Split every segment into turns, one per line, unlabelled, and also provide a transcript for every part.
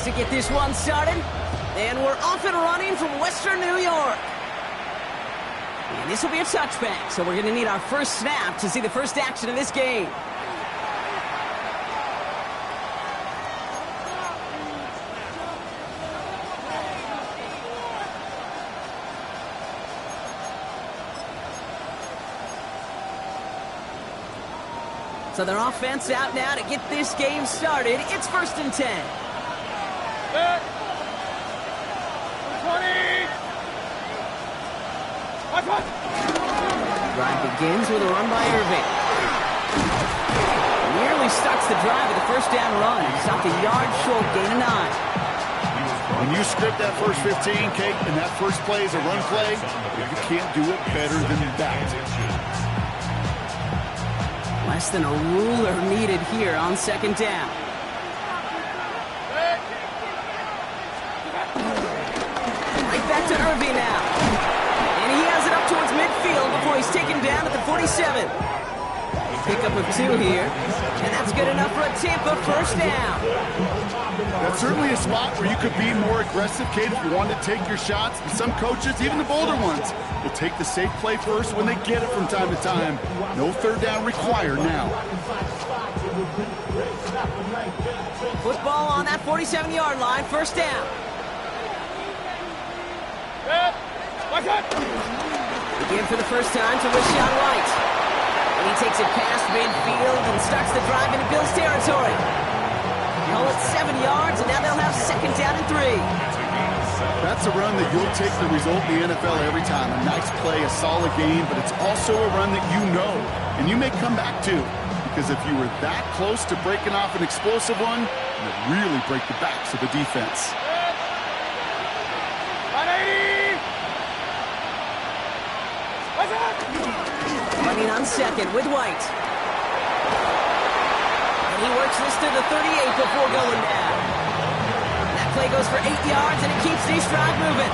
seconds to get this one started. And we're off and running from Western New York. And this will be a touchback, so we're going to need our first snap to see the first action of this game. So their offense out now to get this game started. It's 1st and 10.
Set. 20.
Drive begins with a run by Irving. Nearly starts the drive with a first down run. Stopped a yard short, gain of 9.
When you script that first 15, Kate, and that first play is a run play, you can't do it better than that.
Less than a ruler needed here on 2nd down. Right back to Irving now. And he has it up towards midfield before he's taken down at the 47. Pickup of 2 here. And that's good enough for a Tampa first down.
That's certainly a spot where you could be more aggressive, Kate, if you want to take your shots. But some coaches, even the bolder ones, will take the safe play first when they get it from time to time. No 3rd down required now.
Football on that 47-yard line, first down. Again for the first time to Rashawn White. And he takes it past midfield and starts the drive into Bills territory. Call it 7 yards, and now they'll have 2nd down and 3.
That's a run that you'll take the result in the NFL every time. A nice play, a solid game, but it's also a run that you know, and you may come back to. Because if you were that close to breaking off an explosive one, it would really break the backs of the defense.
180.
Running on 2nd with White. He works this to the 38 before going down. That play goes for 8 yards, and it keeps these drive moving.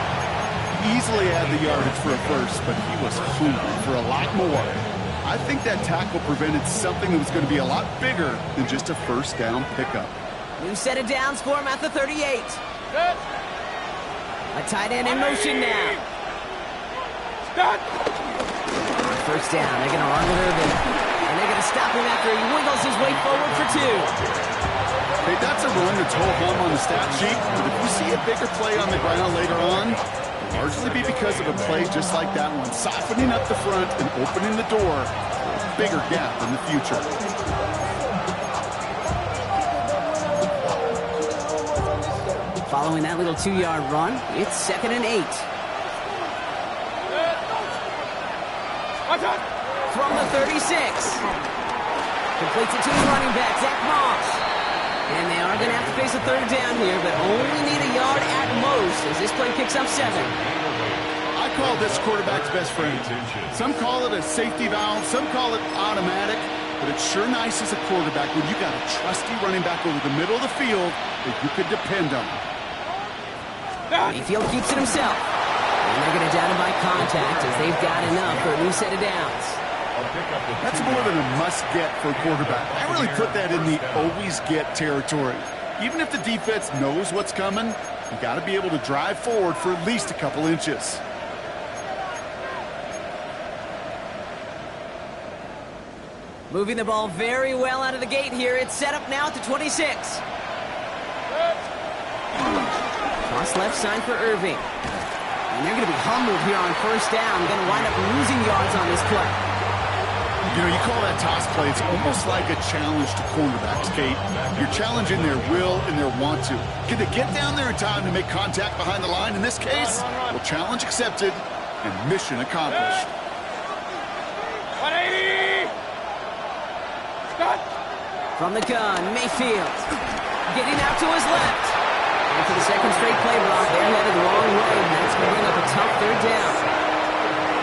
Easily had the yardage for a first, but he was hungry for a lot more. I think that tackle prevented something that was going to be a lot bigger than just a first down pickup.
New set of downs for him at the 38. A tight end in motion now. First down, they're going to run with Irving. And they're going to stop him after he wiggles his way forward for 2.
Hey, that's a run that's ho-hum on the stat sheet, but if you see a bigger play on the ground later on, it'll largely be because of a play just like that one, softening up the front and opening the door for a bigger gap in the future.
Following that little 2-yard run, it's 2nd and 8. From the 36. Completes it to his running back, Zach Moss. And they are going to have to face a 3rd down here, but only need a yard at most as this play picks up 7.
I call this quarterback's best friend. Some call it a safety valve, some call it automatic, but it's sure nice as a quarterback when you got a trusty running back over the middle of the field that you could depend on.
Mayfield keeps it himself. And they're going to down him by contact as they've got enough for a new set of downs.
That's more than a must-get for a quarterback. I really put that in the always-get territory. Even if the defense knows what's coming, you got to be able to drive forward for at least a couple inches.
Moving the ball very well out of the gate here. It's set up now at the 26. Cross left side for Irving. And they're going to be humbled here on first down. Going to wind up losing yards on this play.
You know, you call that toss play, it's almost like a challenge to cornerbacks, Kate. You're challenging their will and their want to. Can they get down there in time to make contact behind the line? In this case, well, challenge accepted and mission accomplished.
180. Stop.
From the gun, Mayfield. Getting out to his left. And for the second straight play block, they're headed the wrong way. And that's going to bring up a tough 3rd down.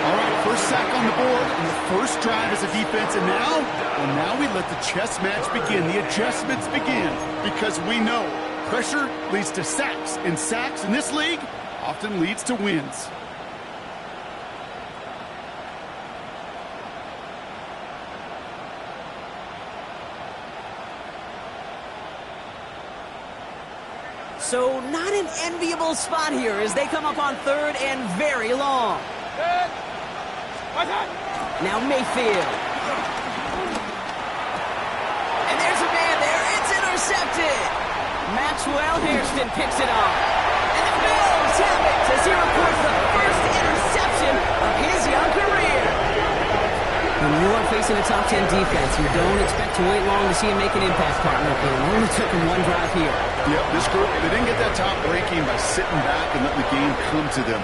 All right, first sack on the board, and the first drive as a defense, and now we let the chess match begin, the adjustments begin, because we know pressure leads to sacks, and sacks in this league often leads to wins.
So not an enviable spot here as they come up on third and very long. Now Mayfield. And there's a man there. It's intercepted. Maxwell Hairston picks it off. And the Bills have it as he records the first interception of his young career. When you are facing a top 10 defense, you don't expect to wait long to see him make an impact, partner. It only took him one drive here.
Yep, this group, they didn't get that top ranking by sitting back and letting the game come to them.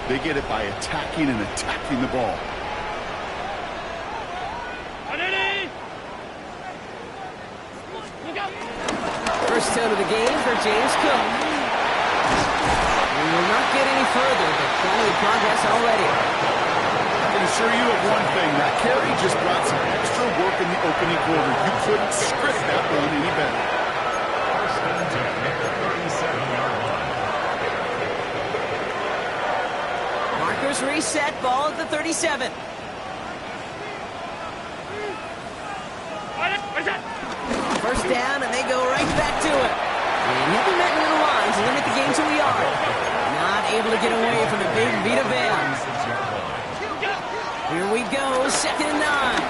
They get it by attacking and attacking the ball.
First out of the game for James Cook. We will not get any further, but plenty of progress already.
I can assure you of one thing. That carry just brought some extra work in the opening quarter. You couldn't script that run any better.
First and 10 at the 37-yard line.
Markers reset, ball at the 37. First down, and they go right back to it. And he'll be met into the lines and limit the game to a yard. Not able to get away from the big Vita Vea. Here we go, 2nd and 9.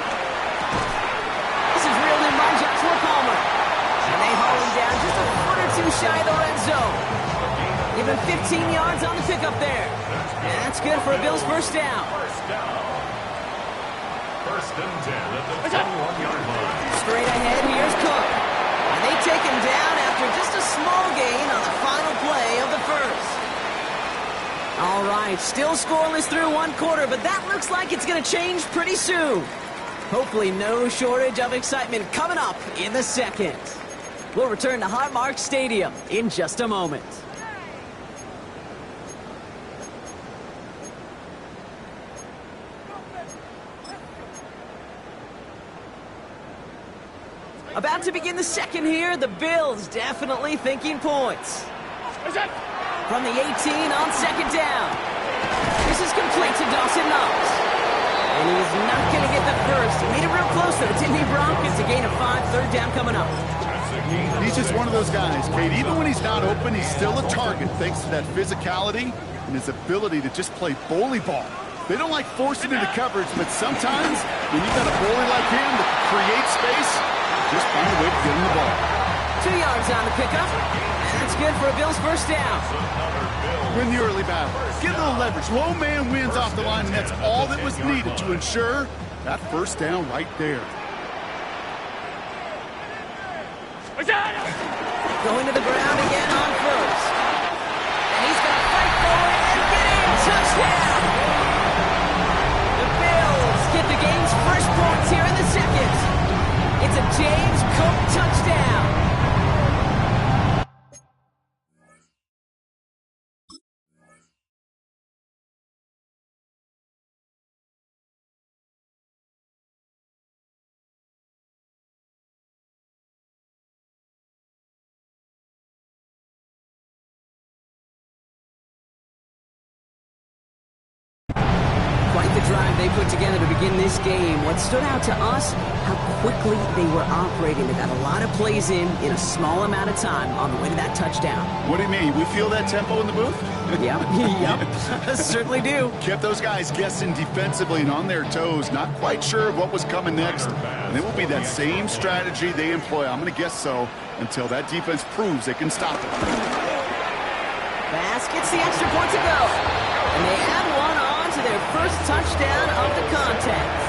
This is reeled in by Joshua Palmer. And they haul him down just a foot or two shy of the red zone. Give him 15 yards on the pickup there. And that's good for a Bills first down.
First and 10 at the 21-yard line.
Straight ahead, here's Cook. And they take him down after just a small gain on the final play of the first. All right, still scoreless through one quarter, but that looks like it's going to change pretty soon. Hopefully no shortage of excitement coming up in the second. We'll return to Highmark Stadium in just a moment. About to begin the second here, the Bills definitely thinking points. From the 18 on 2nd down. This is complete to Dawson Knox. And he's not going to get the first. He made it real close, though, didn't he, Bronk? It's a gain of 5, 3rd down coming up.
He's just one of those guys, Kate. Even when he's not open, he's still a target thanks to that physicality and his ability to just play bully ball. They don't like forcing into coverage, but sometimes when you've got a bully like him that creates space, just find a way to get him the ball.
2 yards on the pickup. And that's good for a Bills first down.
Win the early battle. Get a little leverage. Low man wins off the line, and that's all that was needed to ensure that first down right there.
Going to the ground again on first. And he's going to fight for it and get in. Touchdown! The Bills get the game's first points here in the second. It's a James Cook touchdown. Quite the drive they put together to begin this game. What stood out to us, how quickly they were operating. They got a lot of plays in a small amount of time on the way to that touchdown.
What do you mean? We feel that tempo in the booth?
Yep, certainly do.
Kept those guys guessing defensively and on their toes, not quite sure of what was coming next. And it will be that same strategy they employ, I'm going to guess so, until that defense proves they can stop it.
Bass gets the extra point to go. And they add one on to their first touchdown of the contest.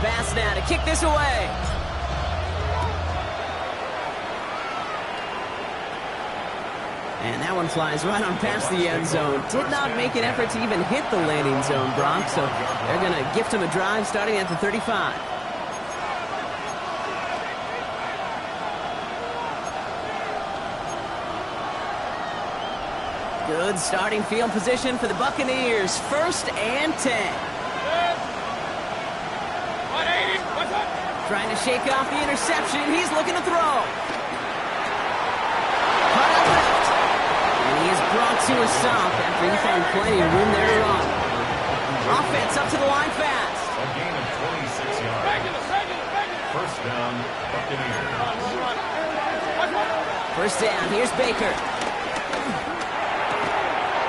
Bass now to kick this away. And that one flies right on past the end zone. Did not make an effort to even hit the landing zone, Bronk. So they're going to gift him a drive starting at the 35. Good starting field position for the Buccaneers. 1st and 10. Trying to shake off the interception. He's looking to throw. Cut out left. And he is brought to a stop after he found plenty of room there to run. Offense up to the line fast.
A gain of 26 yards. First down, Buccaneers.
First down, here's Baker.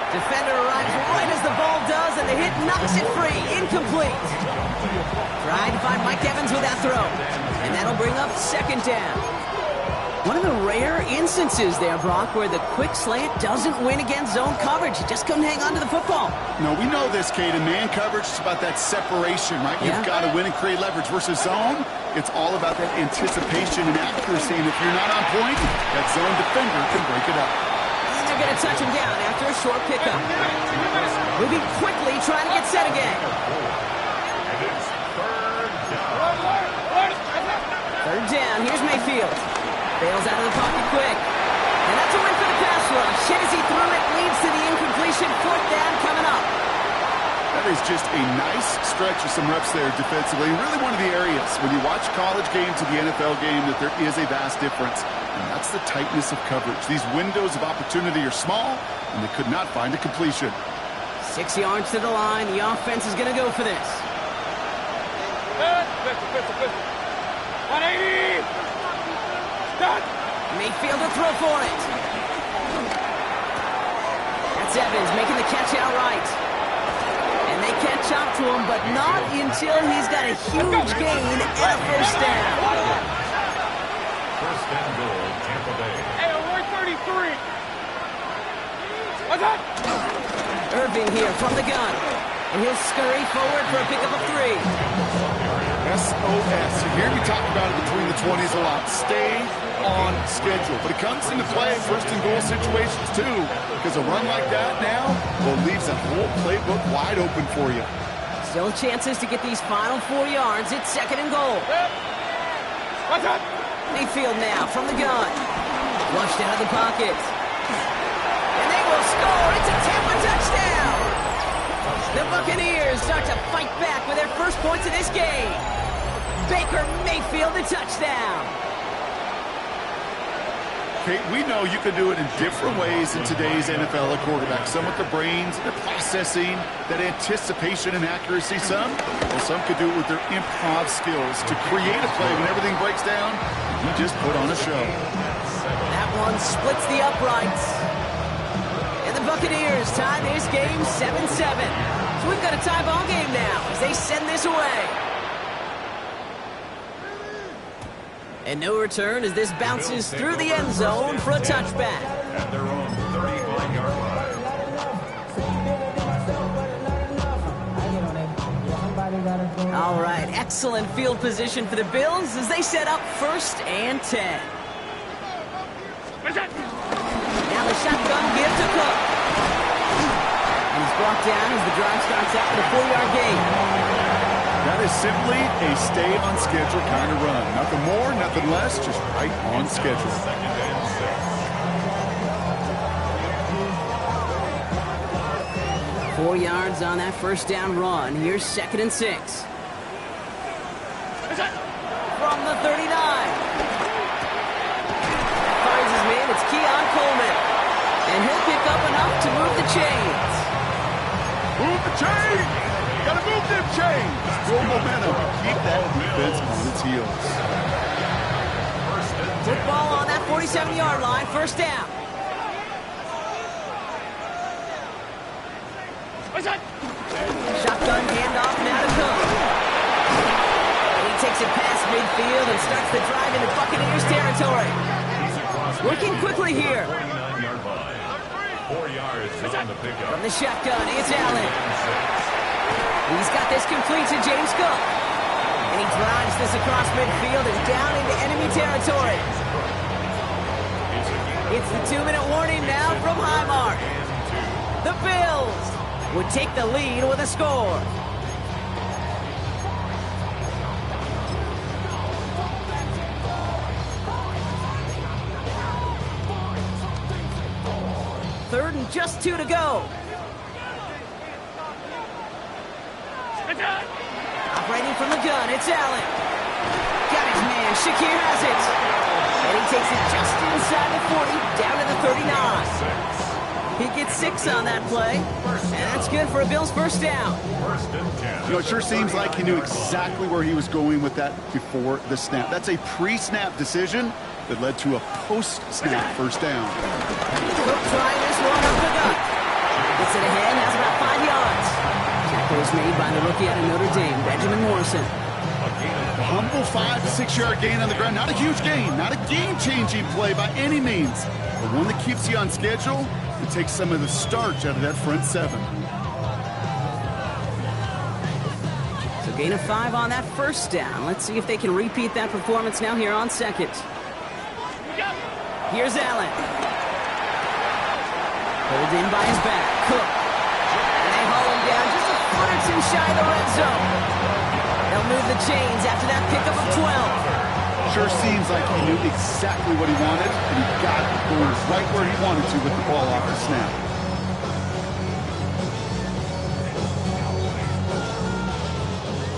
Defender arrives right as the ball does, and the hit knocks it free. Incomplete. Trying to find Mike Evans with that throw. And that'll bring up second down. One of the rare instances there, Brock, where the quick slant doesn't win against zone coverage. He just couldn't hang on to the football.
No, we know this, Kate. In man coverage, it's about that separation, right?
Yeah.
You've got to win and create leverage versus zone. It's all about that anticipation and accuracy. And if you're not on point, that zone defender can break it up.
And they're going to touch him down after a short pickup. Moving quickly, trying to get set again.
And it's third down.
Third down, here's Mayfield. Bails out of the pocket quick. And that's a win for the pass rush. Hit as he threw it, leads to the incompletion. Fourth down coming up.
That is just a nice stretch of some reps there defensively. Really one of the areas when you watch college game to the NFL game that there is a vast difference. And that's the tightness of coverage. These windows of opportunity are small, and they could not find a completion.
6 yards to the line. The offense is going to go for this.
180! Stop!
Mayfield to throw for it. That's Evans making the catch outright. And they catch up to him, but not until he's got a huge gain and a first down.
First and goal, Tampa Bay.
Hey, we're 33! What's up?
Irving here from the gun. And he'll scurry forward for a pickup of 3.
SOS. You hear me talk about it between the 20s a lot. Stay on schedule. But it comes into play in first and goal situations too. Because a run like that now, well, leaves that whole playbook wide open for you.
Still chances to get these final 4 yards. It's second and goal.
What's up?
Mayfield now from the gun. Flushed out of the pocket. And they will score. It's a Tampa touchdown. The Buccaneers start to fight back with their first points of this game. Baker Mayfield, the touchdown.
Kate, we know you can do it in different ways in today's NFL at quarterback. Some with the brains, the processing, that anticipation and accuracy. Some could do it with their improv skills to create a play when everything breaks down. You just put on a show.
That one splits the uprights. And the Buccaneers tie this game 7-7. So we've got a tie ball game now as they send this away. And no return as this bounces through the end zone for a touchback.
At their own 35-yard line.
All right, excellent field position for the Bills as they set up first and 10. Now the shotgun give to Cook. And he's brought down as the drive starts out with a 4-yard gain.
That is simply a stay-on-schedule kind of run. Nothing more, nothing less, just right on schedule.
Second and 6.
4 yards on that first down run. Here's second and 6. From the 39. Finds his man, it's Keon Coleman. And he'll pick up enough to move the chains.
Move the chains! Gotta move them chains! Build momentum. Keep that defense on its heels.
Football on that 47-yard line. First down. Shotgun handoff now to Cook. And he takes it past midfield and starts the drive into Buccaneers territory. Working quickly here.
49-yard line. 4 yards on the pickup.
From the shotgun, it's Allen. He's got this complete to James Cook. And he drives this across midfield and down into enemy territory. It's the 2-minute warning now from Highmark. The Bills would take the lead with a score. Third and just 2 to go. Operating from the gun, it's Allen. Got his man, Shakir has it. And he takes it just inside the 40, down to the 39. He gets 6 on that play, and that's good for a Bills first down.
First and 10.
You know, it sure seems like he knew exactly where he was going with that before the snap. That's a pre-snap decision that led to a post-snap first down.
Cook trying this one up the gut. Gets it ahead, has about 5 yards. Tackle was made by the rookie out of Notre Dame, Benjamin Morrison.
A humble 5 to 6 yard gain on the ground. Not a huge gain, not a game-changing play by any means, but one that keeps you on schedule and takes some of the starch out of that front 7.
So gain of 5 on that first down. Let's see if they can repeat that performance now here on second. Here's Allen. Pulled in by his back. Cook. And they haul him down just a foot or 2 shy of the red zone. They'll move the chains after that pickup of 12.
Sure seems like he knew exactly what he wanted, and he got it going right where he wanted to with the ball off the snap.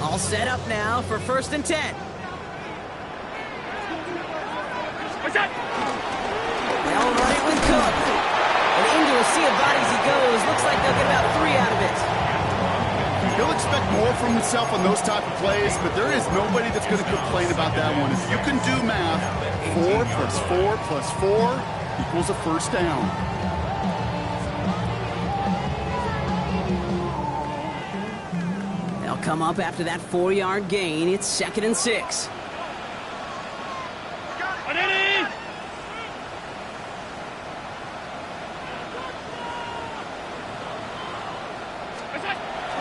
All set up now for first and 10. They'll run it with Cook. And into a sea of bodies he goes. Looks like they'll get about 3 out of it.
He'll expect more from himself on those type of plays, but there is nobody that's going to complain about that one. If you can do math, 4 plus 4 plus 4 equals a first down.
They'll come up after that 4-yard gain. It's second and 6.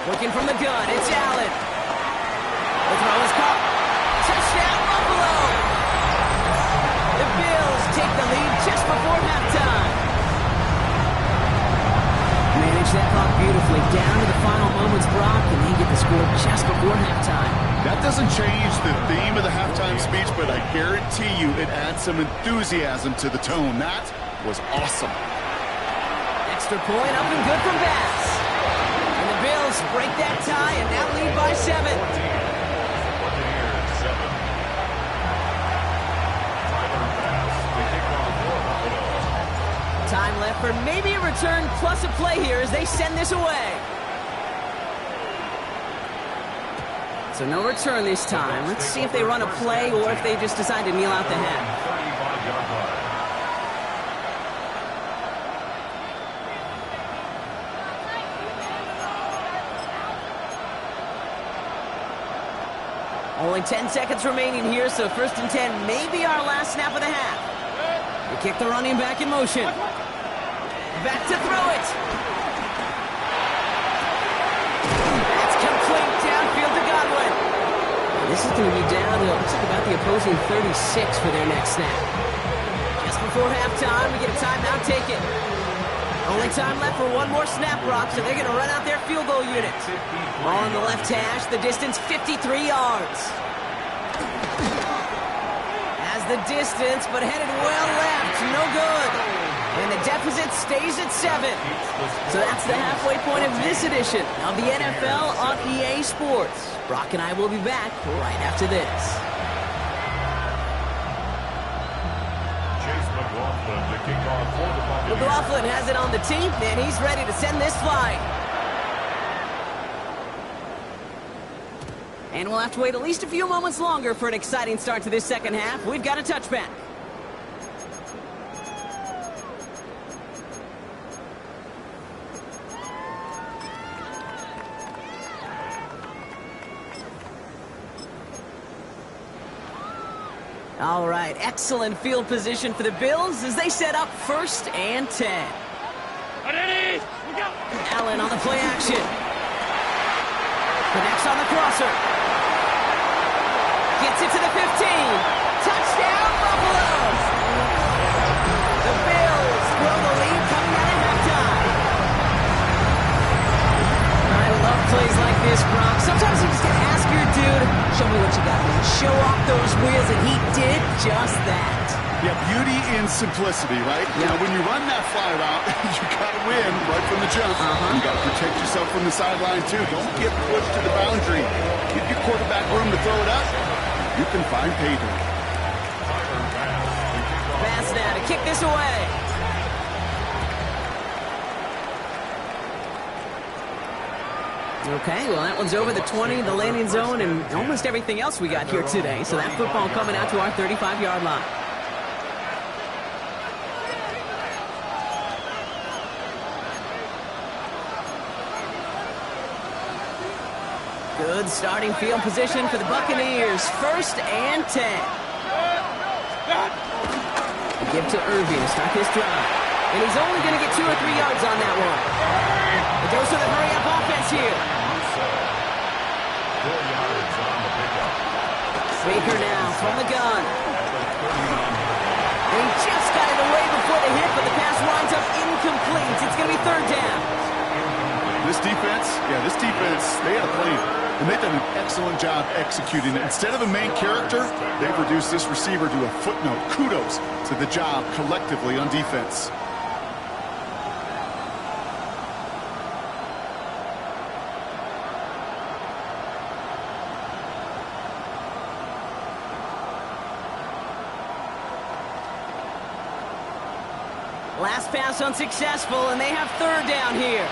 Looking from the gun, it's Allen. The throw is caught. Touchdown, Buffalo! The Bills take the lead just before halftime. Manage that clock beautifully down to the final moments, Brock, and they get the score just before halftime.
That doesn't change the theme of the halftime speech, but I guarantee you it adds some enthusiasm to the tone. That was awesome.
Extra point up and good from Bass. And the Bills break that tie and now lead by 7. Time left for maybe a return plus a play here as they send this away. So no return this time. Let's see if they run a play or if they just decide to kneel out the half. Only 10 seconds remaining here, so first and 10 may be our last snap of the half. They kick the running back in motion. Back to throw it. That's complete downfield to Godwin. This is going to be down to looks like about the opposing 36 for their next snap. Just before halftime, we get a timeout taken. Only time left for one more snap, Brock, so they're going to run out their field goal unit. Ball on the left hash, the distance 53 yards. Has the distance, but headed well left, no good. And the deficit stays at 7. So that's the halfway point of this edition of the NFL on EA Sports. Brock and I will be back right after this. McLaughlin has it on the team, and he's ready to send this flying. And we'll have to wait at least a few moments longer for an exciting start to this second half. We've got a touchback. All right, excellent field position for the Bills as they set up first and 10. Allen on the play action. Connects on the crosser. Gets it to the 15. Touchdown, Buffalo! The Bills grow the lead coming out of halftime. I love plays like this, Brock. Sometimes you just gotta ask your dude, show me what you got, man. Show off those wheels, and he did just that.
Yeah, beauty in simplicity, right?
Yep.
Now, when you run that fly route, you got to win right from the jump. You got to protect yourself from the sideline, too. Don't get pushed to the boundary. Give your quarterback room to throw it up. You can find pay dirt.
Pass now to kick this away. Okay, well, that one's over the 20, the landing zone, and almost everything else we got here today. So that football coming out to our 35-yard line. Good starting field position for the Buccaneers. 1st and 10. Give to Irving to start this drive. And he's only going to get 2 or 3 yards on that one. It goes to the hurry-up offense here.
4 yards on the pickup.
Baker now from the gun. He just got it away before the hit, but the pass winds up incomplete. It's going to be 3rd down.
This defense, they had a plan. And they've done an excellent job executing it. Instead of a main character, they've reduced this receiver to a footnote. Kudos to the job collectively on defense.
Last pass unsuccessful, and they have 3rd down here.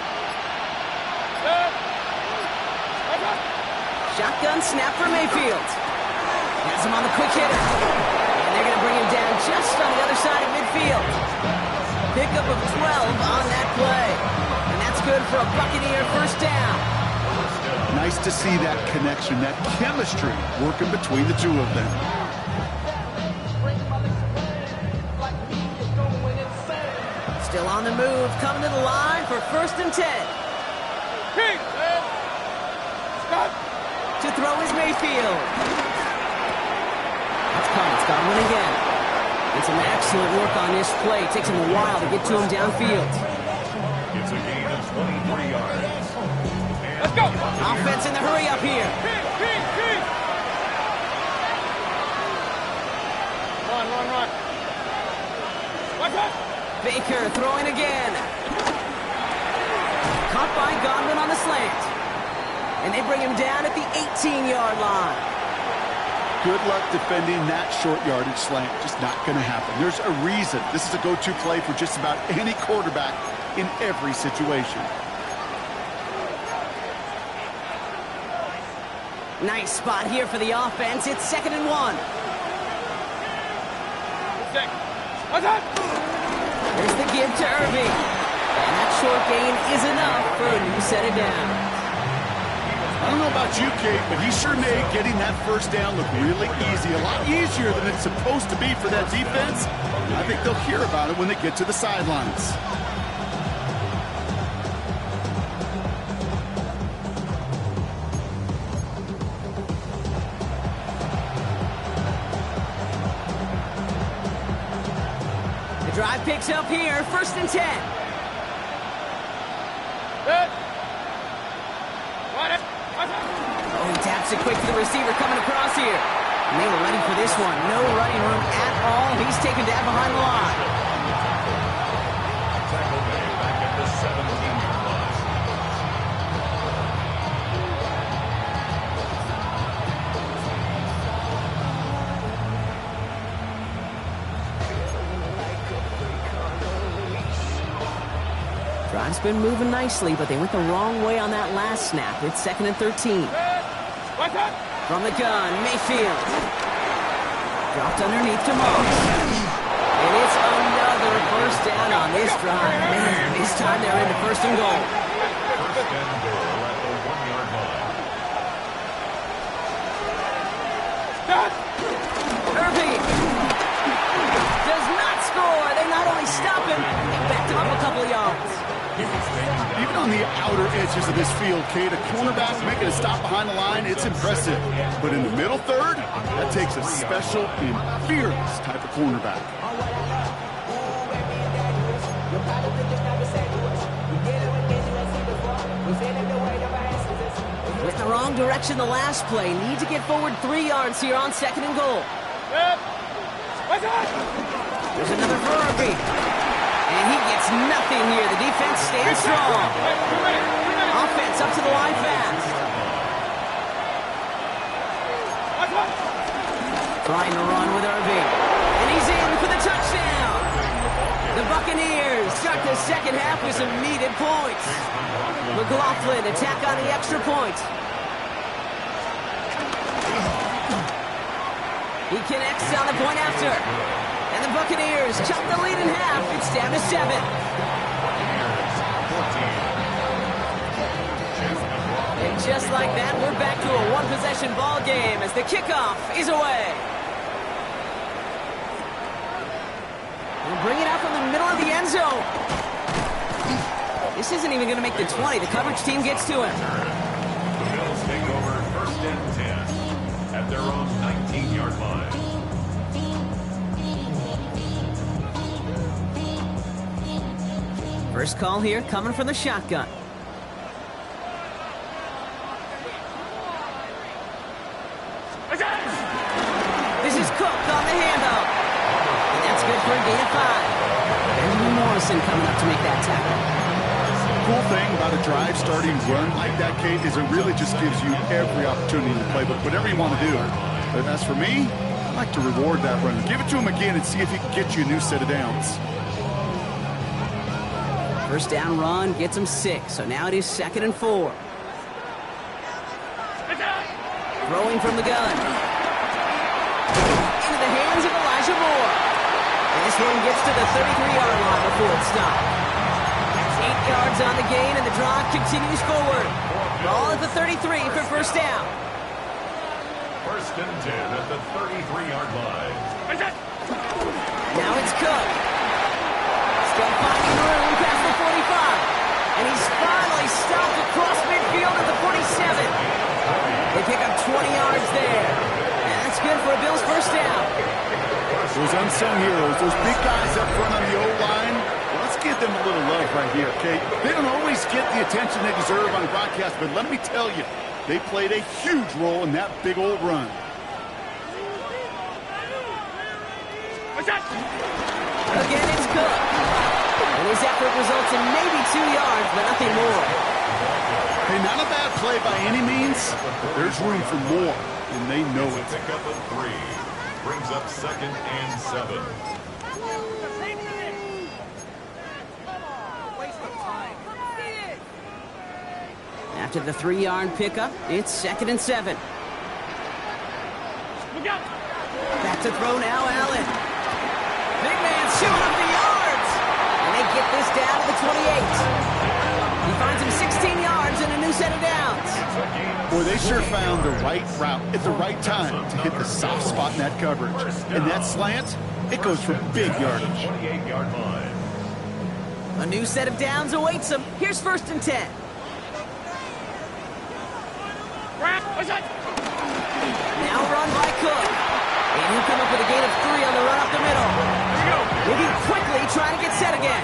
Shotgun snap for Mayfield. Has him on the quick hitter. And they're going to bring him down just on the other side of midfield. Pickup of 12 on that play. And that's good for a Buccaneer 1st down.
Nice to see that connection, that chemistry working between the two of them.
Still on the move, coming to the line for 1st and 10. To throw is Mayfield. That's caught. It's got one again. And some excellent work on this play. It takes him a while to get to him downfield.
It's a gain of 23 yards.
Let's go.
Offense in the hurry up here.
Run. Watch out.
Baker throwing again. Caught by Godwin on the slant. And they bring him down at the 18-yard line.
Good luck defending that short yardage slant. Just not going to happen. There's a reason. This is a go-to play for just about any quarterback in every situation.
Nice spot here for the offense. It's 2nd and 1.
Watch out.
There's the give to Irving. And that short gain is enough for a new set of downs.
I don't know about you, Kate, but he sure made getting that 1st down look really easy. A lot easier than it's supposed to be for that defense. I think they'll hear about it when they get to the sidelines.
The drive picks up here, 1st and 10. Oh, he taps it quick to the receiver coming across here. And they were ready for this one. No running room at all. He's taken down behind the line.
Tackle made back at the 17-yard line.
Drive's been moving nicely, but they went the wrong way on that last snap. It's 2nd and 13. From the gun, Mayfield. Dropped underneath to Moss. And it's another 1st down on this drive. Man, this time they're into 1st and goal.
1st and goal at the 1-yard line.
Irving does not score. They not only stop him, they backed him up a couple of yards.
Even on the outer edges of this field, Kate, a cornerback making a stop behind the line, it's impressive. But in the middle third, that takes a special and fearless type of cornerback.
Went the wrong direction the last play. Need to get forward 3 yards here on 2nd and goal. There's another for Irving. And he gets nothing here. The defense stands strong. Offense up to the line fast. Trying to run with Irving. And he's in for the touchdown. The Buccaneers start the second half with some needed points. McLaughlin attack on the extra point. He connects on the point after. And the Buccaneers chop the lead in half. It's down to 7. And just like that, we're back to a one-possession ball game as the kickoff is away. We'll bring it out from the middle of the end zone. This isn't even going to make the 20. The coverage team gets to him.
The Bills take over 1st and 10 at their own 19-yard line.
First call here coming from the shotgun. This is Cook on the handoff. And that's good for a gain of 5. Benjamin Morrison coming up to make that tackle.
Cool thing about a drive starting run like that, Kate, is it really just gives you every opportunity to play, but whatever you want to do. But as for me, I like to reward that runner. Give it to him again and see if he can get you a new set of downs.
First down run gets him 6, so now it is 2nd and 4. Throwing from the gun. Into the hands of Elijah Moore. And this one gets to the 33-yard line before it stopped. 8 yards on the gain, and the drive continues forward. Ball at the 33 for first down.
1st and 10 at the 33-yard line.
Now it's Cook. Still finding room past the 45. And he's finally stopped across midfield at the 47. They pick up 20 yards there. And that's good for a Bills first down.
Those unsung heroes, those big guys up front on the O-line, well, let's give them a little love right here, okay? They don't always get the attention they deserve on broadcast, but let me tell you, they played a huge role in that big old run.
Again, it's Cook. And his effort results in maybe 2 yards, but nothing more.
Hey, not a bad play by any means, but there's room for more, and they know it.
Pick up a 3. Brings up 2nd and 7.
After the 3-yard pickup, it's 2nd and 7. Back to throw now, Allen. Big man shooting up the yards. And they get this down to the 28. He finds him 16 yards and a new set of downs.
Boy, they sure found the right route at the right time to hit the soft spot in that coverage. And that slant, it goes for big yardage.
28-yard line.
A new set of downs awaits him. Here's 1st and 10. Now run by Cook. And he'll come up with a gain of 3 on the run up the middle. Moving quickly, trying to get set again.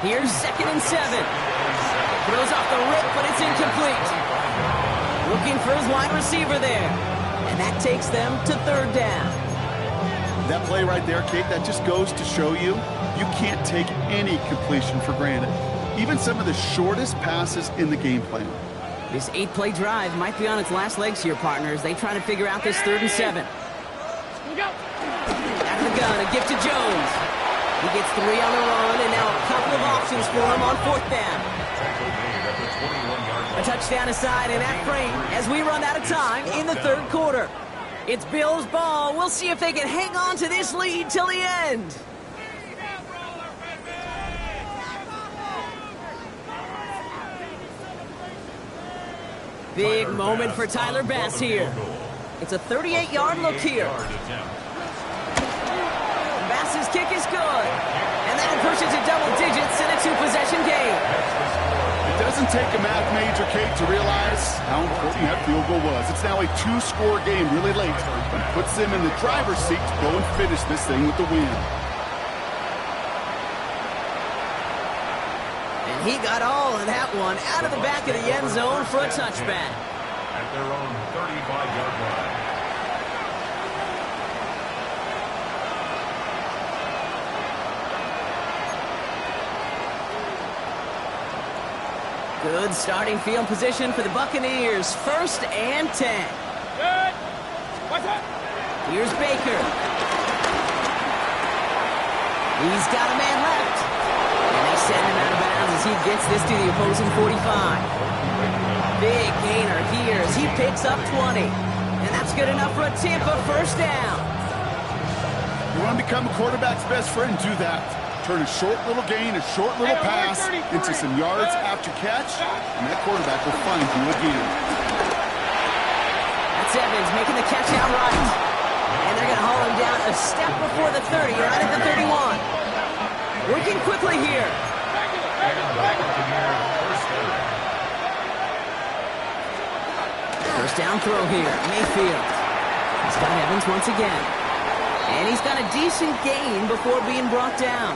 Here's 2nd and 7. Throws off the rip, but it's incomplete. Looking for his wide receiver there. And that takes them to 3rd down.
That play right there, Kate, that just goes to show you, you can't take any completion for granted. Even some of the shortest passes in the game plan.
This 8-play drive might be on its last legs here, partners. They try to figure out this 3rd and 7. Out of the gun, a gift to Jones. He gets 3 on the run, and now a couple of options for him on 4th down. A touchdown aside in that frame as we run out of time in the 3rd quarter. It's Bills ball. We'll see if they can hang on to this lead till the end. Big moment for Tyler Bass here. It's a 38-yard look here. Bass's kick is good. And that'll push it to double digits in a 2-possession game.
It doesn't take a math major, Kate, to realize how important that field goal was. It's now a 2-score game really late. But it puts them in the driver's seat to go and finish this thing with the win.
And he got all of that one out of the back of the end zone for a touchback.
At their own 35-yard line.
Good starting field position for the Buccaneers. 1st and 10.
Good. What's up?
Here's Baker. He's got a man left. And they send him out of bounds as he gets this to the opposing 45. Big gainer here as he picks up 20. And that's good enough for a Tampa first down.
You want to become a quarterback's best friend, do that. Turn a short little gain, a short little pass into some yards after catch, and that quarterback will find you again.
That's Evans making the catch outright. And they're going to haul him down a step before the 30, right at the 31. Working quickly here. First down throw here, Mayfield. He's got Evans once again. And he's got a decent gain before being brought down.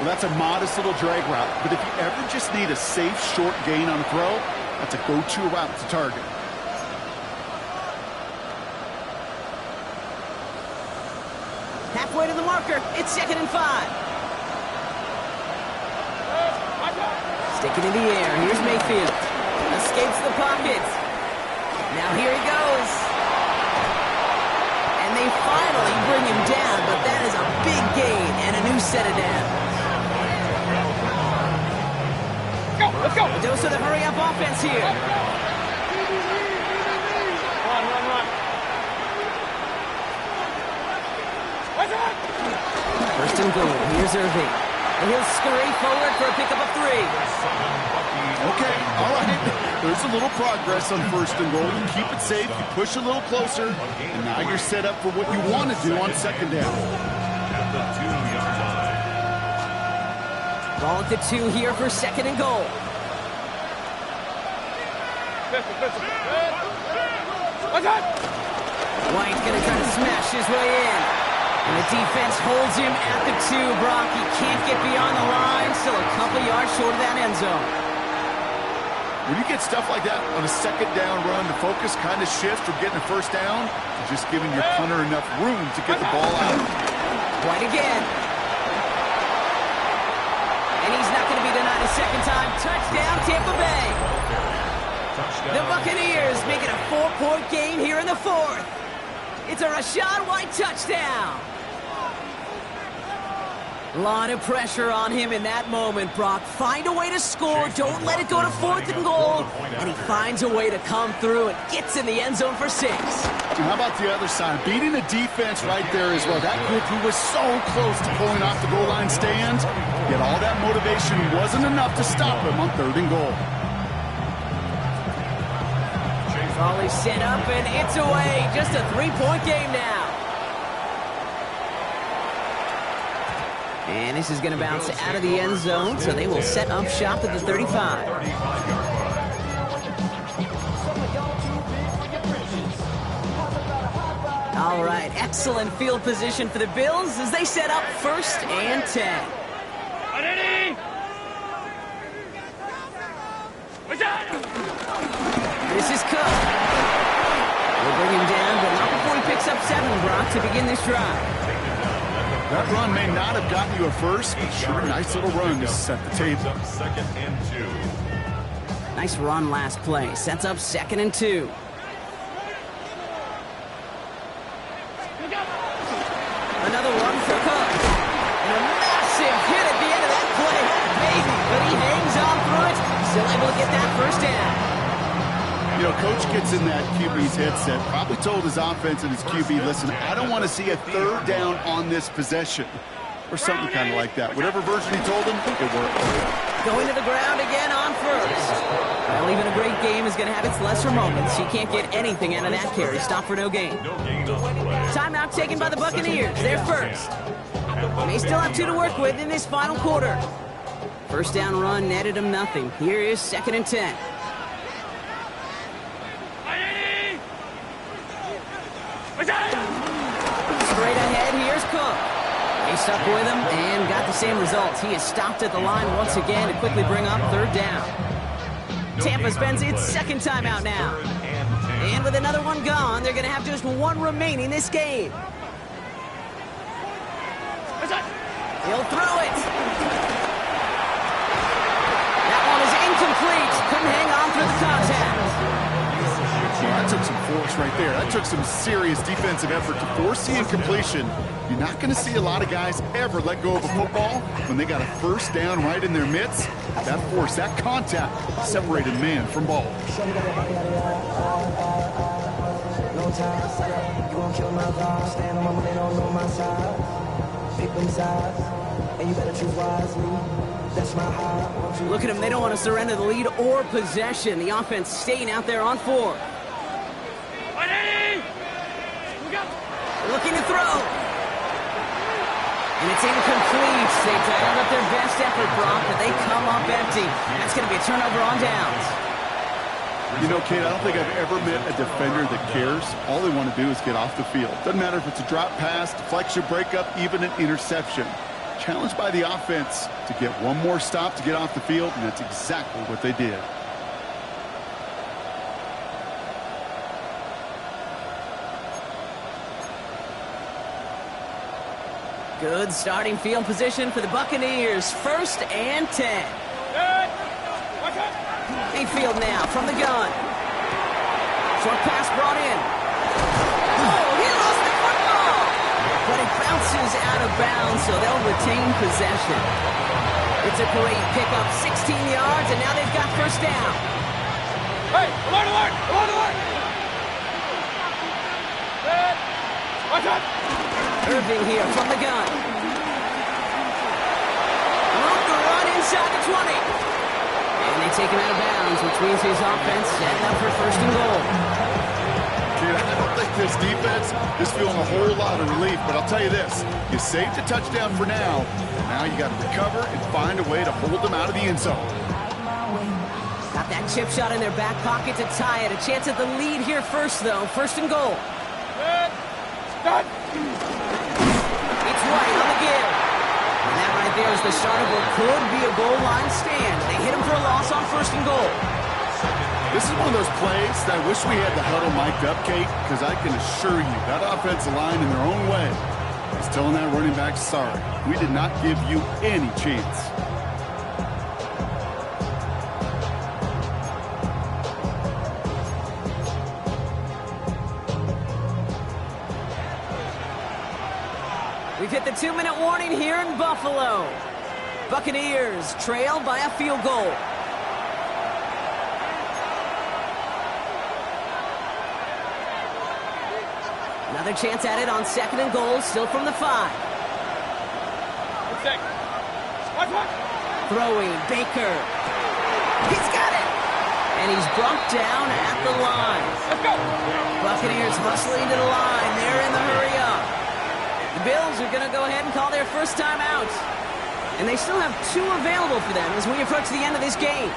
Well, that's a modest little drag route, but if you ever just need a safe, short gain on a throw, that's a go-to route to target.
Halfway to the marker, it's 2nd and 5. Sticking in the air, here's Mayfield. Escapes the pocket. Now here he goes. And they finally bring him down, but that is a big gain and a new set of downs.
Let's go.
A dose of the hurry-up offense here.
Run.
First and goal. Here's Irving. And he'll scurry forward for a pickup of 3.
Okay, all right. There's a little progress on first and goal. You keep it safe, you push a little closer, and now you're set up for what you want to do on second down.
At the 2-yard line.
Ball at the 2 here for 2nd and goal. White's going to try to smash his way in. And the defense holds him at the 2, Brock. He can't get beyond the line. Still a couple yards short of that end zone.
When you get stuff like that on a second down run, the focus kind of shifts from getting a first down to just giving your punter enough room to get the ball out.
White again. And he's not going to be denied a second time. Touchdown, Tampa Bay. The Buccaneers make it a 4-point game here in the 4th. It's a Rachaad White touchdown. A lot of pressure on him in that moment, Brock. Find a way to score. Don't let it go to 4th and goal. And he finds a way to come through and gets in the end zone for 6.
And how about the other side? Beating the defense right there as well. That group who was so close to pulling off the goal line stand, yet all that motivation wasn't enough to stop him on 3rd and goal.
Volley set up, and it's away. Just a 3-point game now. And this is going to bounce out of the end zone, so they will set up shop at the 35. All right, excellent field position for the Bills as they set up 1st and 10. This is Cook. We'll bring him down, but not before he picks up 7, Brock, to begin this drive.
That run may not have gotten you a first, but sure, nice little run to set the table.
2nd and 2.
Nice run last play. Sets up 2nd and 2. Another one for Cook. And a massive hit at the end of that play. Maybe, but he hangs on through it. Still able to get that first down.
You know, Coach gets in that QB's headset, probably told his offense and his QB, listen, I don't want to see a 3rd down on this possession. Or something kind of like that. Whatever version he told him, it worked.
Going to the ground again on first. Well, even a great game is going to have its lesser moments. You can't get anything out of that carry. Stop for no gain. Timeout taken by the Buccaneers. They're first. They still have 2 to work with in this final quarter. First down run netted them nothing. Here is 2nd and 10. Straight ahead, here's Cook. They stuck with him and got the same results. He is stopped at the line once again to quickly bring up 3rd down. Tampa spends its 2nd timeout now. And with another one gone, they're going to have just 1 remaining this game. He'll throw it. That one is incomplete. Couldn't hang on through the contact.
Well, that took some force right there. That took some serious defensive effort to force the incompletion. You're not going to see a lot of guys ever let go of a football when they got a first down right in their midst. That force, that contact, separated man from ball.
Look at them. They don't want to surrender the lead or possession. The offense staying out there on 4. Looking to throw. And it's incomplete. They dialed up their best effort, Brock, but they come up empty. That's going to be a turnover on downs.
You know, Kate, I don't think I've ever met a defender that cares. All they want to do is get off the field. Doesn't matter if it's a drop pass, deflection, breakup, even an interception. Challenged by the offense to get one more stop to get off the field, and that's exactly what they did.
Good starting field position for the Buccaneers. 1st and 10. Mayfield now from the gun. Short pass brought in. Oh, he lost the football! But it bounces out of bounds, so they'll retain possession. It's a great pickup, 16 yards, and now they've got first down.
Hey, alert, alert, alert, alert! Watch out!
Irving here from the gun. Room to run inside the 20. And they take him out of bounds, which means his offense setting up for 1st and goal.
Dude, I don't think this defense is feeling a whole lot of relief, but I'll tell you this. You saved a touchdown for now. Now you got to recover and find a way to hold them out of the end zone.
Got that chip shot in their back pocket to tie it. A chance at the lead here first, though. 1st and goal.
Start!
It's White on the give. And that right there is the start of what could be a goal line stand. They hit him for a loss on 1st and goal.
This is one of those plays that I wish we had the huddle mic'd up, Kate, because I can assure you that offensive line in their own way is telling that running back, sorry, we did not give you any chance.
We've hit the 2-minute warning here in Buffalo. Buccaneers trail by a field goal. Another chance at it on 2nd and goal, still from the 5. Throwing, Baker. He's got it! And he's brought down at the line.
Let's go!
Buccaneers hustling to the line. They're in the hurry up. The Bills are going to go ahead and call their first time out. And they still have 2 available for them as we approach the end of this game.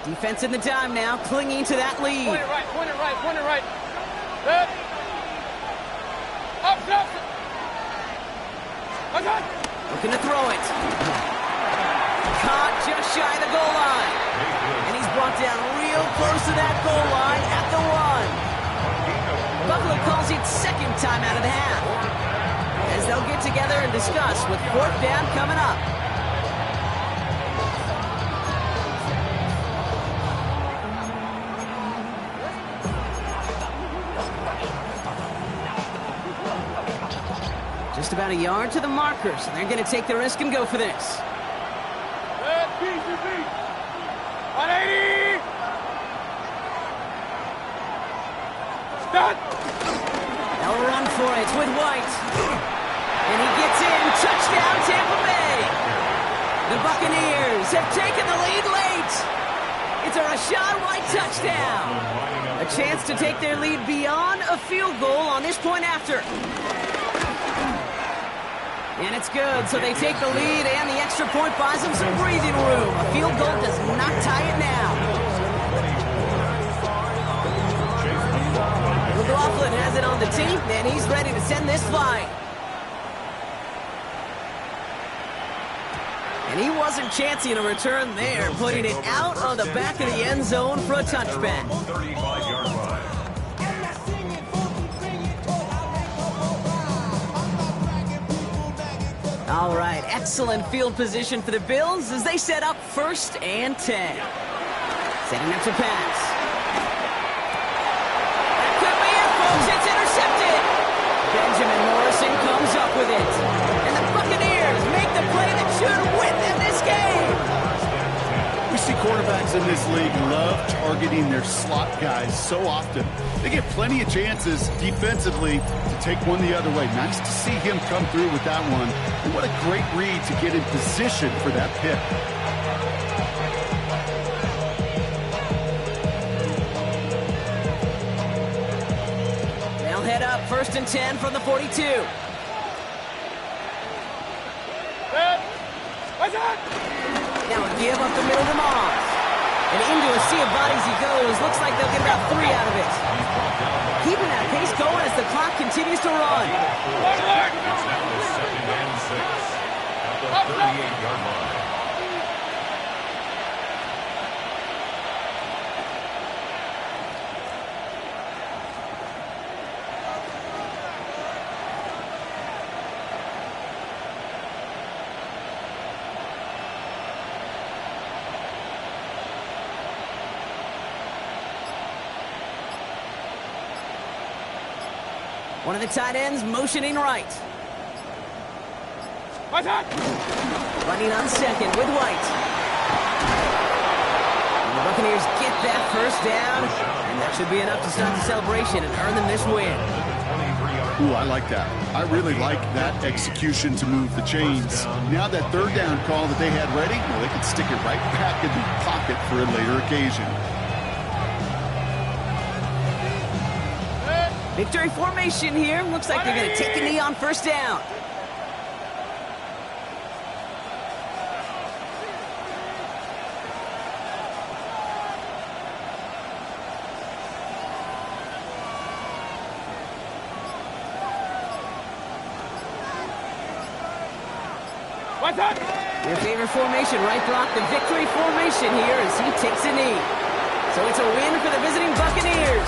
Defense in the dime now, clinging to that lead.
Point it right, point it right, point it right. Good. Up, up. Okay.
Looking to throw it. Caught just shy of the goal line. And he's brought down real close to that goal line at the 1. Buffalo calls it 2nd time out of the half. As they'll get together and discuss with 4th down coming up. Just about a yard to the markers, and they're going to take the risk and go for this.
180! Start!
They'll run for it with White. And he gets in. Touchdown, Tampa Bay. The Buccaneers have taken the lead late. It's a Rachaad White touchdown. A chance to take their lead beyond a field goal on this point after. And it's good, so they take the lead, and the extra point buys them some breathing room. A field goal does not tie it now. McLaughlin has it on the tee, and he's ready to send this flying. And he wasn't chancing a return there, putting it out on the back of the end zone for a touchback.
35-yard line.
All right, excellent field position for the Bills as they set up 1st and 10. Setting up to pass. That could be it, folks. It's intercepted. Benjamin Morrison comes up with it. And the Buccaneers make the play that should win them this game.
We see quarterbacks in this league love targeting their slot guys so often. They get plenty of chances defensively to take one the other way. Nice to see him come through with that one. And what a great read to get in position for that pick.
They'll head up 1st and 10 from the 42. Now a give up the middle to Moss. And into a sea of bodies he goes. Looks like they'll get about 3 out of it. Keeping that pace going as the clock continues to run.
It's now the 2nd and 6 at the 38-yard line.
One of the tight ends motioning right. Running on 2nd with White. And the Buccaneers get that 1st down. And that should be enough to start the celebration and earn them this win.
Ooh, I like that. I really like that execution to move the chains. Now that 3rd down call that they had ready, well, they can stick it right back in the pocket for a later occasion.
Victory formation here. Looks like they're going to take a knee on 1st down. Your favorite formation, right, Brock? The victory formation here as he takes a knee. So it's a win for the visiting Buccaneers.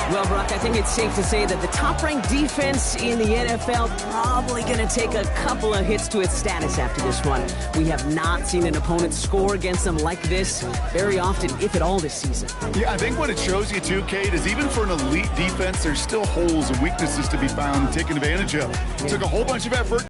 Well, Brock, I think it's safe to say that the top-ranked defense in the NFL probably going to take a couple of hits to its status after this one. We have not seen an opponent score against them like this very often, if at all, this season.
Yeah, I think what it shows you, too, Kate, is even for an elite defense, there's still holes and weaknesses to be found and taken advantage of. It took a whole bunch of effort.